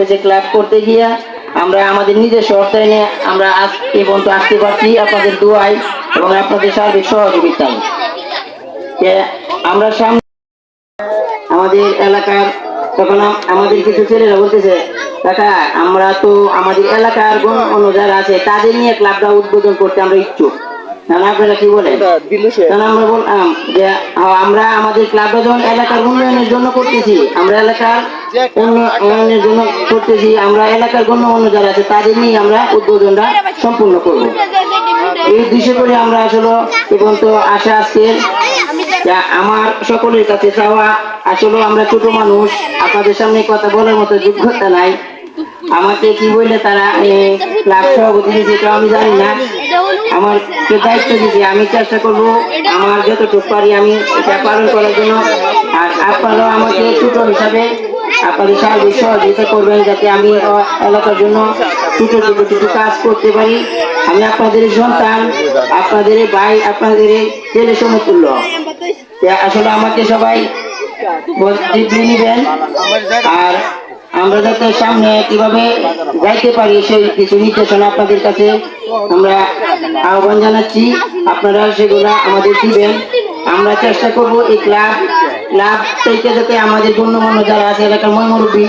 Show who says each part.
Speaker 1: হয়েছে ক্লাব করতে গিয়া আমরা আমাদের নিজস্ব অর্থায়নে আমরা আজ এ পর্যন্ত আসতে পারছি আপনাদের দোয়ায় এবং আপনাদের সার্বিক সহযোগিতায়। আমরা সামনে আমাদের এলাকার তখন আমাদের কিছু ছেলেরা বলতেছে কাকা আমরা তো আমাদের এলাকার অন্য যারা আছে তাদের নিয়ে ক্লাবটা উদ্বোধন করতে আমরা ইচ্ছুক। আপনারা কি বলেন? আমরা বললাম যে আমরা আমাদের ক্লাবটা যখন এলাকার উন্নয়নের জন্য করতেছি, আমরা এলাকার উন্নয়নের জন্য করতেছি, আমরা এলাকার গণ্যমান্য যারা আছে তাদের নিয়ে আমরা উদ্বোধনটা সম্পূর্ণ করবো। এই উদ্দেশ্য করে আমরা আসলে এবং তো আশা আজকের আমার সকলের কাছে চাওয়া, আসলে আমরা ছোট মানুষ, আপনাদের সামনে কথা বলার মতো যোগ্যতা নাই। আমাকে কি বললে তারা ক্লাব সভাপতি দিয়েছে আমি জানি না, আমার দায়িত্ব দিয়েছে, আমি চেষ্টা করবো আমার যতটুকু পারি আমি এটা পালন করার জন্য। আর আপনারাও আমাকে ছোট হিসাবে আপনাদের সার্বিক সহযোগিতা করবেন যাতে আমি এলাকার জন্য ছোট ছোট কিছু কাজ করতে পারি। আমি আপনাদের সন্তান, আপনাদের ভাই, আপনাদের ছেলে সমতুল্য। আসলে আমাকে সবাই নিবেন আর আমরা যাতে সামনে কিভাবে যাইতে পারি সেই কিছু নির্দেশনা আপনাদের কাছে আমরা আহ্বান জানাচ্ছি, আপনারা সেগুলা আমাদের দিবেন। আমরা চেষ্টা করবো এই ক্লাব থেকে যাতে আমাদের গণ্যমান্য যারা আছে এলাকার মুরব্বী